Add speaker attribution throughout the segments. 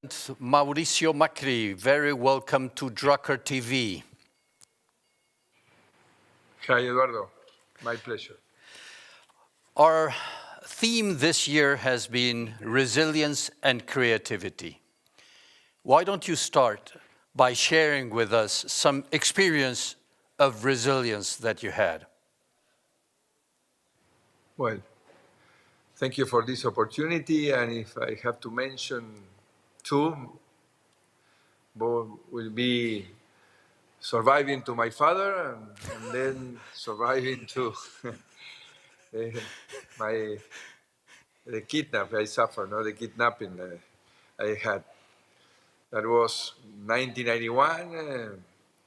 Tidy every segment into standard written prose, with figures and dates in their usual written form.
Speaker 1: Mauricio Macri, very welcome to Drucker TV.
Speaker 2: Hi, Eduardo. My pleasure.
Speaker 1: Our theme this year has been resilience and creativity. Why don't you start by sharing with us some experience of resilience that you had?
Speaker 2: Well, thank you for this opportunity. And if I have to mention two, both will be surviving to my father and then surviving to the kidnap I suffered, no, the kidnapping I had. That was 1991,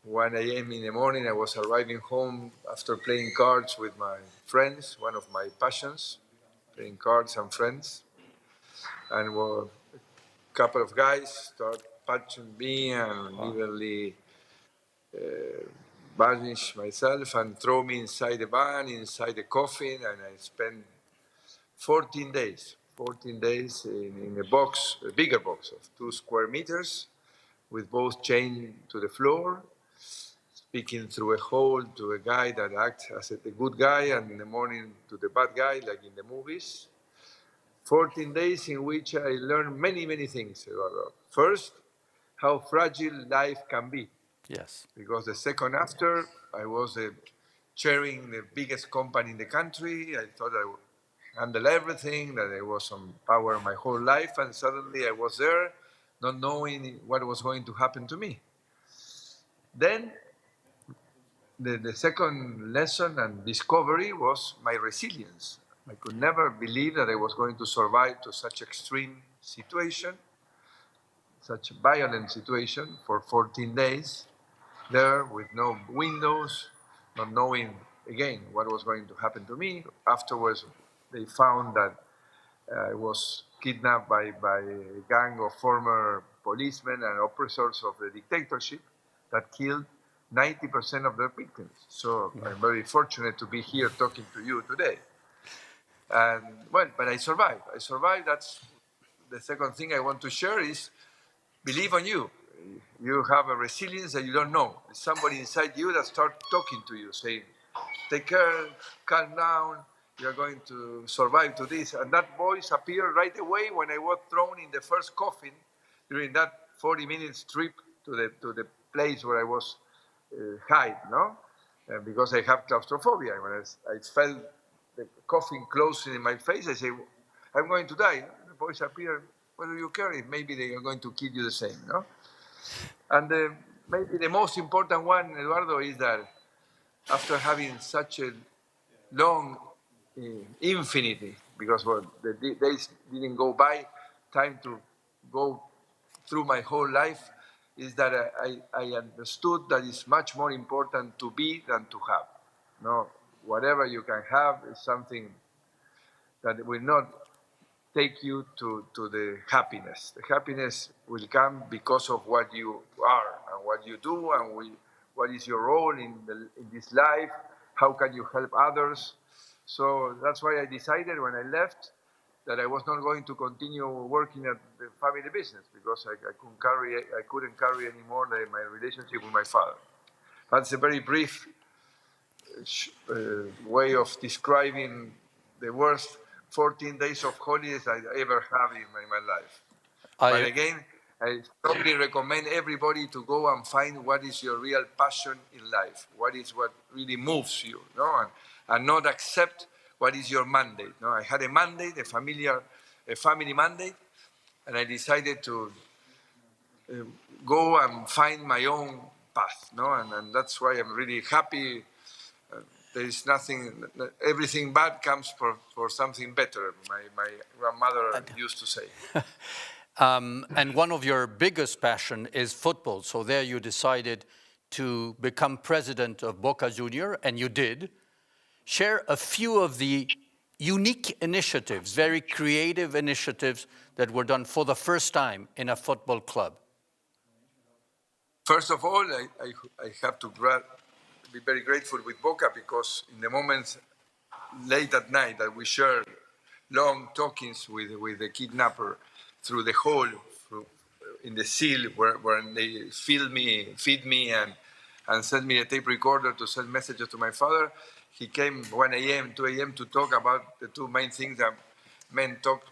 Speaker 2: 1 a.m. in the morning. I was arriving home after playing cards with my friends, one of my passions, playing cards and friends. And a couple of guys start punching me and evenly vanish myself and throw me inside the van, inside the coffin, and I spent 14 days in a box, a bigger box of 2 square meters, with both chained to the floor, speaking through a hole to a guy that acts as the good guy, and in the morning to the bad guy, like in the movies. 14 days in which I learned many, many things. First, how fragile life can be.
Speaker 1: Yes.
Speaker 2: Because the second after, I was chairing the biggest company in the country. I thought I would handle everything, that I was on power my whole life, and suddenly I was there, not knowing what was going to happen to me. Then, the second lesson and discovery was my resilience. I could never believe that I was going to survive to such extreme situation, such a violent situation for 14 days, there with no windows, not knowing again what was going to happen to me. Afterwards, they found that I was kidnapped by a gang of former policemen and oppressors of the dictatorship that killed 90% of their victims. So I'm very fortunate to be here talking to you today. And well, but I survived. I survived. That's the second thing I want to share is believe on you. You have a resilience that you don't know. There's somebody inside you that starts talking to you, saying, take care, calm down, you're going to survive to this. And that voice appeared right away when I was thrown in the first coffin during that 40 minutes trip to the place where I was hide, no? Because I have claustrophobia. When I felt the coffin closing in my face, I say, I'm going to die. The voice appeared, what do you care if maybe they are going to kill you the same, no? And maybe the most important one, Eduardo, is that after having such a long infinity, because the days didn't go by, time to go through my whole life, is that I understood that it's much more important to be than to have. No, whatever you can have is something that will not take you to the happiness. The happiness will come because of what you are and what you do and what is your role in this life, how can you help others. So that's why I decided when I left that I was not going to continue working at the family business because I couldn't carry anymore my relationship with my father. That's a very brief way of describing the worst 14 days of holidays I ever have in my life. But again, I strongly recommend everybody to go and find what is your real passion in life, what is what really moves you, no? And not accept what is your mandate. No? I had a mandate, a family mandate, and I decided to go and find my own path. No? And that's why I'm really happy. There is nothing, everything bad comes for something better, my grandmother used to say.
Speaker 1: And one of your biggest passion is football. So there you decided to become president of Boca Junior, and you did. Share a few of the unique initiatives, very creative initiatives that were done for the first time in a football club.
Speaker 2: First of all, I have to be very grateful with Boca because in the moments late at night that we shared long talkings with the kidnapper through the hole the seal where they feed me and send me a tape recorder to send messages to my father. He came 1 a.m., 2 a.m. to talk about the two main things that men talk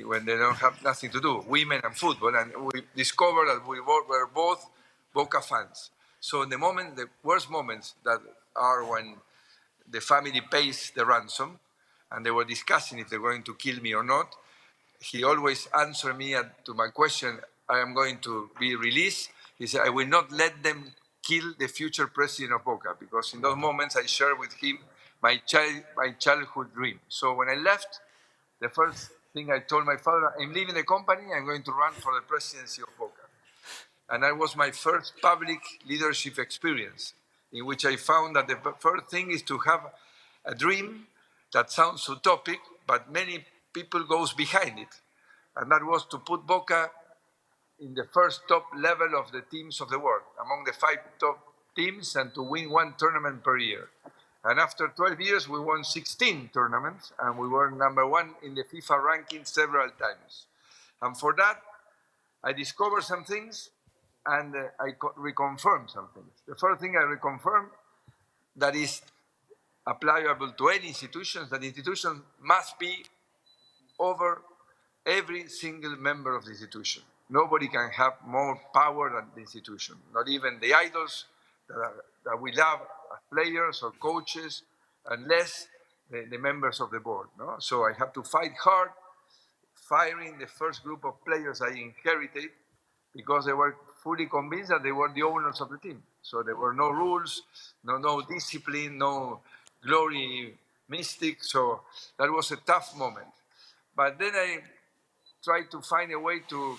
Speaker 2: when they don't have nothing to do, women and football. And we discovered that we were both Boca fans. So in the worst moments that are when the family pays the ransom, and they were discussing if they're going to kill me or not, he always answered me to my question, I am going to be released. He said, I will not let them kill the future president of Boca, because in those moments I shared with him my childhood dream. So when I left, the first thing I told my father, I'm leaving the company, I'm going to run for the presidency of Boca. And that was my first public leadership experience, in which I found that the first thing is to have a dream that sounds utopic, but many people goes behind it. And that was to put Boca in the first top level of the teams of the world, among the 5 top teams, and to win 1 tournament per year. And after 12 years, we won 16 tournaments, and we were number 1 in the FIFA ranking several times. And for that, I discovered some things, and I reconfirmed some things. The first thing I reconfirmed, that is applicable to any institutions, that institution must be over every single member of the institution. Nobody can have more power than the institution, not even the idols that we love as players or coaches, unless the members of the board. No? So I have to fight hard, firing the first group of players I inherited, because they were fully convinced that they were the owners of the team. So there were no rules, no discipline, no glory mystic. So that was a tough moment. But then I tried to find a way to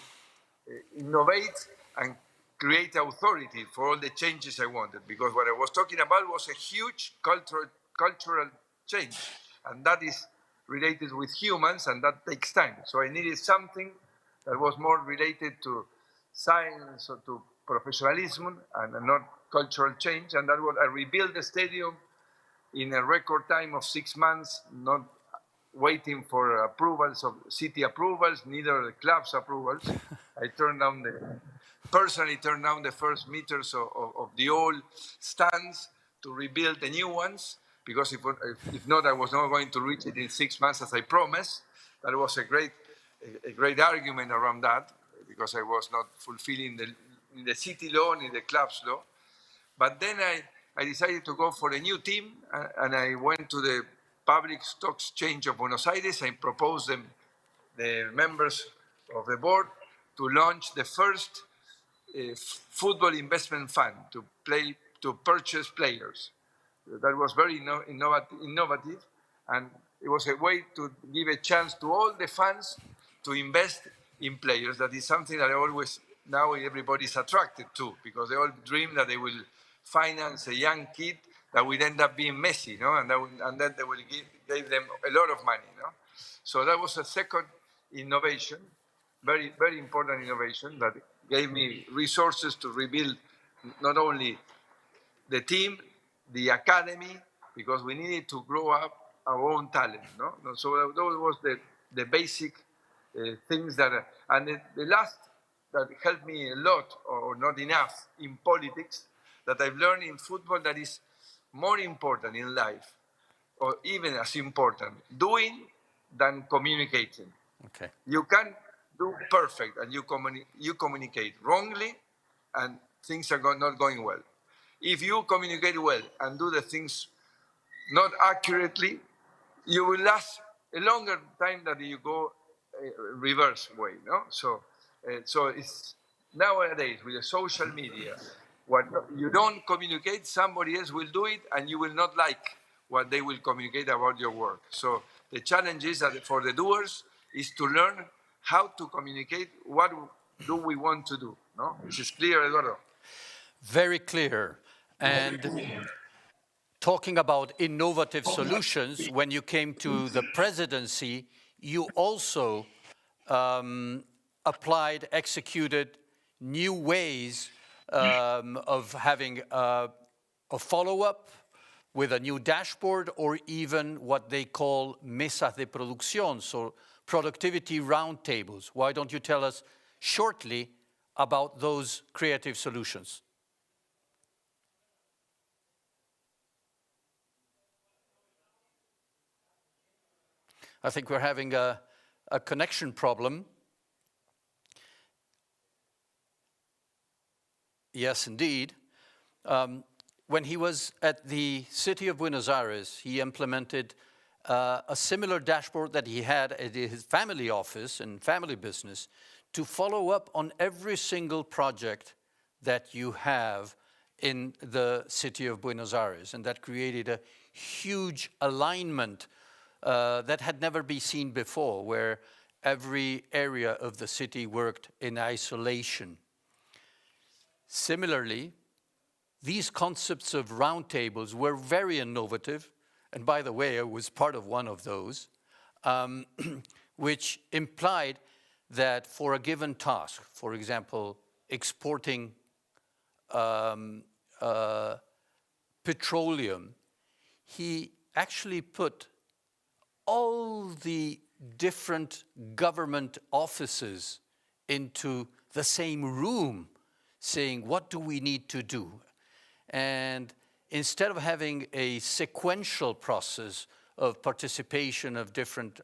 Speaker 2: innovate and create authority for all the changes I wanted, because what I was talking about was a huge cultural change, and that is related with humans, and that takes time. So I needed something that was more related to science or to professionalism and not cultural change, and that was I rebuilt the stadium in a record time of 6 months, not waiting for approvals of city approvals, neither the club's approvals. I personally turned down the first meters of the old stands to rebuild the new ones, because if not, I was not going to reach it in 6 months as I promised. That was a great argument around that, because I was not fulfilling the city law and the club's law. But then I decided to go for a new team, and I went to the Public Stock Exchange of Buenos Aires. I proposed them, the members of the board, to launch the first football investment fund to purchase players. That was very innovative, and it was a way to give a chance to all the fans to invest in players. That is something that now everybody's attracted to, because they all dream that they will finance a young kid that will end up being Messi, no? And then they will give them a lot of money, no? So that was a second innovation, very, very important innovation, that gave me resources to rebuild not only the team, the academy, because we needed to grow up our own talent, no? So that was the basic things that, and the last that helped me a lot, or not enough, in politics, that I've learned in football, that is more important in life, or even as important, doing than communicating.
Speaker 1: Okay.
Speaker 2: You can do perfect, and you communicate wrongly, and things are not going well. If you communicate well and do the things not accurately, you will last a longer time than you go reverse way, no? So it's nowadays with the social media, what you don't communicate, somebody else will do it, and you will not like what they will communicate about your work. So the challenge is that for the doers is to learn how to communicate what do we want to do, no? This is clear, Eduardo?
Speaker 1: Very clear. And talking about innovative solutions, when you came to the presidency, you also executed new ways of having a follow-up with a new dashboard, or even what they call mesas de producción, so productivity roundtables. Why don't you tell us shortly about those creative solutions? I think we're having a connection problem. Yes, indeed. When he was at the city of Buenos Aires, he implemented a similar dashboard that he had at his family office and family business to follow up on every single project that you have in the city of Buenos Aires. And that created a huge alignment that had never been seen before, where every area of the city worked in isolation. Similarly, these concepts of roundtables were very innovative, and by the way, I was part of one of those, which implied that for a given task, for example, exporting petroleum, he actually put all the different government offices into the same room, saying, what do we need to do? And instead of having a sequential process of participation of different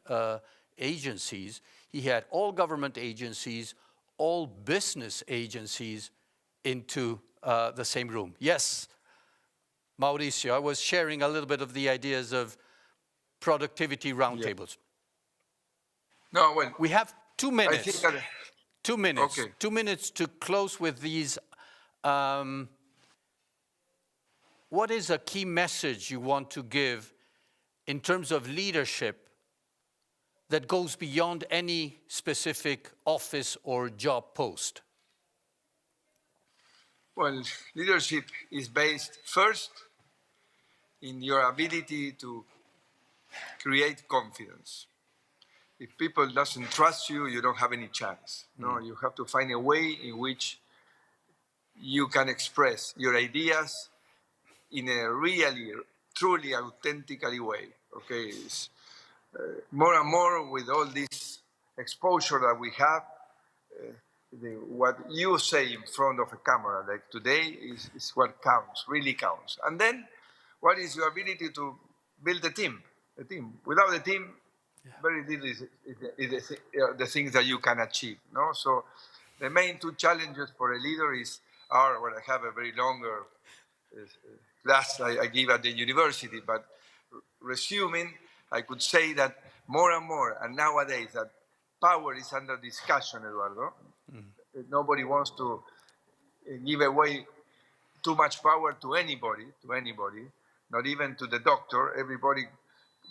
Speaker 1: agencies, he had all government agencies, all business agencies into the same room. Yes, Mauricio, I was sharing a little bit of the ideas of productivity roundtables.
Speaker 2: Yeah. No, well,
Speaker 1: we have 2 minutes.
Speaker 2: I think that,
Speaker 1: 2 minutes.
Speaker 2: Okay.
Speaker 1: 2 minutes to close with these. What is a key message you want to give in terms of leadership that goes beyond any specific office or job post?
Speaker 2: Well, leadership is based first in your ability to create confidence. If people doesn't trust you, you don't have any chance. No, you have to find a way in which you can express your ideas in a really, truly, authentically way. Okay, it's, more and more with all this exposure that we have, what you say in front of a camera, like today, is what counts, really counts. And then, what is your ability to build a team? A team. Without a team, very little is the things that you can achieve. No, so the main two challenges for a leader are well, I have a very longer class I give at the university, but resuming, I could say that more and more, and nowadays that power is under discussion, Eduardo. Nobody wants to give away too much power to anybody, not even to the doctor. Everybody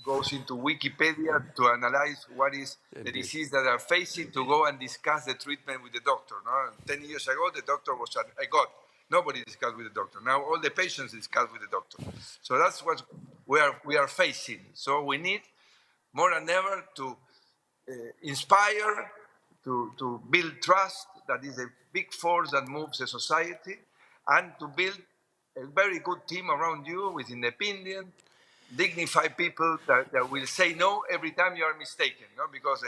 Speaker 2: goes into Wikipedia to analyze what is the disease that they're facing, to go and discuss the treatment with the doctor. No? 10 years ago, the doctor was a god. Nobody discussed with the doctor. Now all the patients discuss with the doctor. So that's what we are facing. So we need more than ever to inspire, to build trust. That is a big force that moves a society, and to build a very good team around you with independent, dignified people that will say no every time you are mistaken. No? Because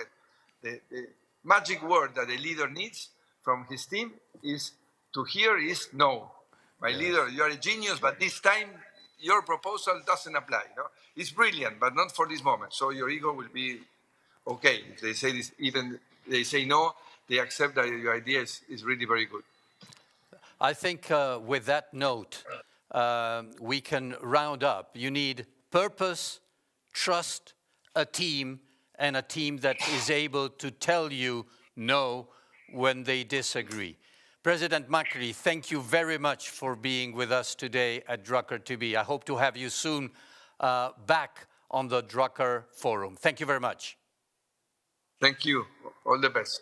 Speaker 2: the magic word that a leader needs from his team is to hear is no. My leader, you are a genius, but this time your proposal doesn't apply. No? It's brilliant, but not for this moment. So your ego will be okay. If they say this, even they say no, they accept that your idea is really very good.
Speaker 1: I think with that note, we can round up. You need purpose, trust, a team, and a team that is able to tell you no when they disagree. President Macri, thank you very much for being with us today at Drucker TV. I hope to have you soon back on the Drucker Forum. Thank you very much.
Speaker 2: Thank you. All the best.